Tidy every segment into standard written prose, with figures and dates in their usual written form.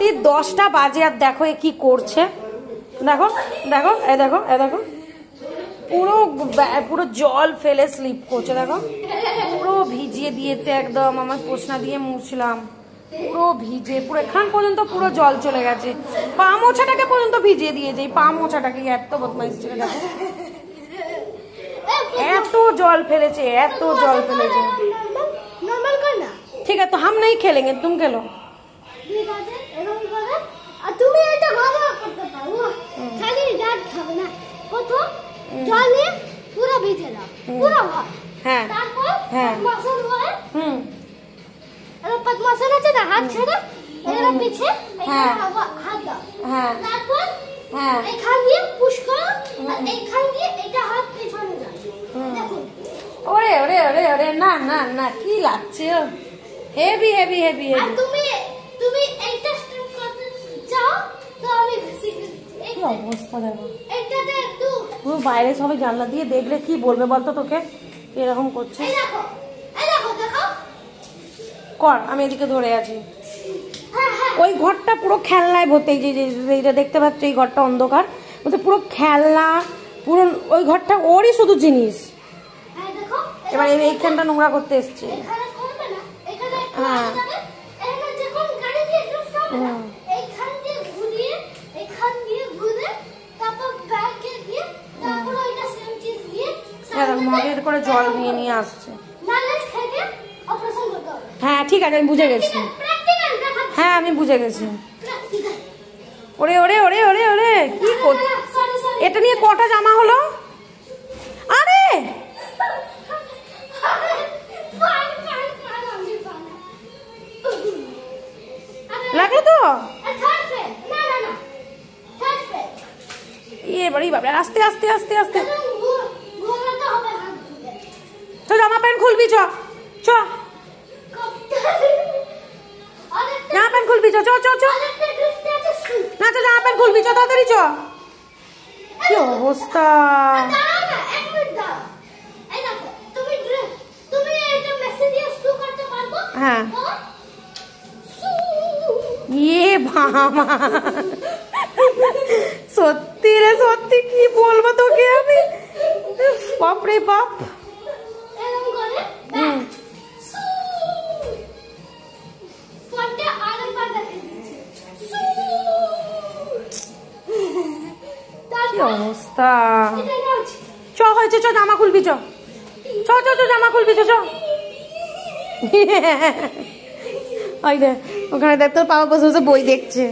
রাত্রি 10টা বাজে আর দেখো এ কি করছে। দেখো দেখো এ দেখো এ দেখো পুরো পুরো জল ফেলে স্লিপ করছে। দেখো পুরো ভিজিয়ে দিয়েছে একদম। আমার পোছনা দিয়ে মুছলাম, পুরো ভিজে পুরো এখান পর্যন্ত পুরো জল চলে গেছে। পা মোছাটাকে পর্যন্ত ভিজিয়ে দিয়েছে। এই পা মোছাটাকে এত বদমাইশ ছিল। দেখো এত জল ফেলেছে, এত জল ফেলেছে। ঠিক আছে তো हम नहीं खेलेंगे, तुम खेलो। তুমি এটা ভালো করতে পারো, খালি ডাট খাবে না। প্রথম জলে পুরো ভিজে দাও, পুরো ভালো। হ্যাঁ তারপর হ্যাঁ মশলা হয়। এবার মশলা আছে না, হাত ছেড়ে এর পিছে হ্যাঁ হাত দাও। হ্যাঁ তারপর হ্যাঁ এখান দিয়ে পুশ করো আর এখান দিয়ে এটা হাত পেছনে দাও। দেখো ওরে ওরে ওরে ওরে না না না কি লাগছে, হেভি হেভি হেভি আর হেভি। তুমি এইটা স্টেপ করতে চাও তো আমি শিখিয়ে দিচ্ছি। কি অবস্থা দেখো, এটাতে একটু পুরো বাইরে সবাই জানলা দিয়ে দেখলে কি বলবে বলতো তোকে এরকম করছে। এই দেখো দেখো কর, আমি এদিকে ধরে আছি। হ্যাঁ হ্যাঁ ওই ঘরটা পুরো খেলনায় ভর্তি। এই যে এইটা দেখতে পাচ্ছ, এই ঘরটা অন্ধকার, বলতে পুরো খেলনা, পুরো ওই ঘরটা ওরই শুধু জিনিস। হ্যাঁ দেখো এবার এইখানটা নোংরা করতে এসছে। এখানে করবে না, এখানে হ্যাঁ এখানে যখন গাড়ি দিয়ে ড্রাইভ করবে না, এইখান দিয়ে ঘুরিয়ে এখান দিয়ে ঘুরে তারপর ব্যাগে দিয়ে তারপর ওইটা সেম চিজ দিয়ে মগের করে জল নিয়ে নিয়ে আসছে। নালে থেকে অপারেশন করতে হবে। হ্যাঁ ঠিক আছে, আমি বুঝে গেছি। প্র্যাকটিক্যাল দেখা। হ্যাঁ আমি বুঝে গেছি। প্র্যাকটিক্যাল। ওরে ওরে ওরে ওরে ওরে কি করছে। সরি এটা নিয়ে কটা জামা হলো? আরে লাগলো তো এবারে বাবা, আস্তে আস্তে আস্তে আস্তে। তো জামা প্যান্ট খুলবি, চ চ জামা প্যান্ট খুলবি, চ চ চ চ না, তো জামা প্যান্ট খুলবি, চ তাড়াতাড়ি চ। কি অবস্থা। হ্যাঁ ইয়ে বাবা, সত্যি রে সত্যি, কি বলবো তোকে আমি, বাপ রে বাপ। কি অবস্থা। চ হয়েছে, চ জামা খুলবি, চ চ চ চ জামা খুলবি, চ চ। ওই দে ওখানে দেখ, তোর বাবা বসে বসে বই দেখছে।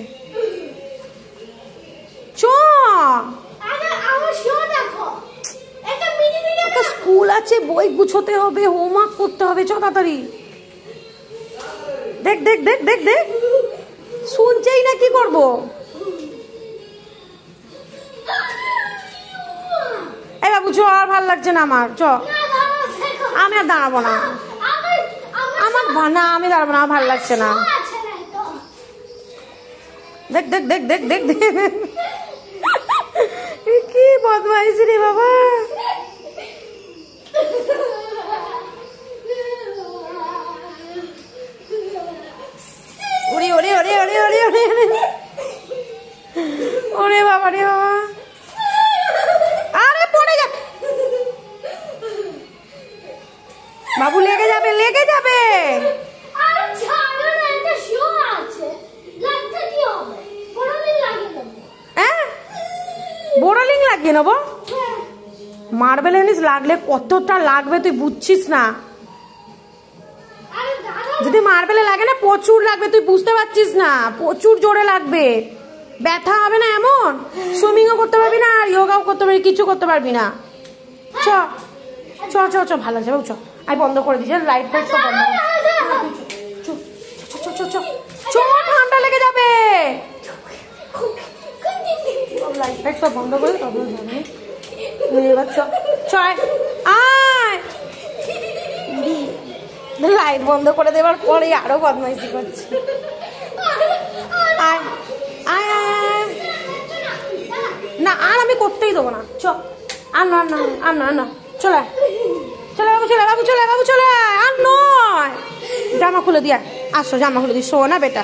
চ স্কুল আছে, বই গুছোতে হবে, হোমওয়ার্ক করতে হবে, চ তাড়াতাড়ি। দেখ দেখ দেখ দেখ দেখ, শুনছেই না, কি করবো। এই বাবু চ, আর ভাল লাগছে না আমার, চ। আমি আর দাঁড়াবো না, আমার না, আমি দাঁড়াবো না, ভাল লাগছে না। দেখ দেখ দেখ দেখ দেখ দেখ, কি বদমাইশ রে বাবা। ওরে ওরে ওরে ওরে ওরে ওরে ওরে বাবা রে বাবা, আরে পড়ে যাবে বাবু, লেগে যাবে লেগে যাবে। হ্যাঁ বোরোলিং লাগিয়ে নেবো। মার্বেল জিনিস লাগলে কতটা লাগবে তুই বুঝছিস না। যদি মার্বেলে লাগে না প্রচুর লাগবে, তুই বুঝতে পারছিস না, প্রচুর জোরে লাগবে, ব্যথা হবে না এমন। সুইমিংও করতে পারবি না, আর যোগাও করতে পারবি, কিছু করতে পারবি না। চ চ চ চ, ভালো আছে বাবু, চ। আমি বন্ধ করে দিচ্ছি, লাইট ফাইট সব বন্ধ। চ ঠান্ডা লেগে যাবে, লাইট ফাইট সব বন্ধ করে তবে জানি। এবার চ চ, আয়। লাইট বন্ধ করে দেওয়ার পরে আরো বদমাইশি করছে। আয় আয় আয়, না আর আমি করতেই দেবো না, চ। আর না না আর না না, চলে চলে বাবু, চলে বাবু, চলে বাবু, চলে। আর নয়, জামা খুলে দিয়া আসো, জামা খুলে দিই, শো না বেটা।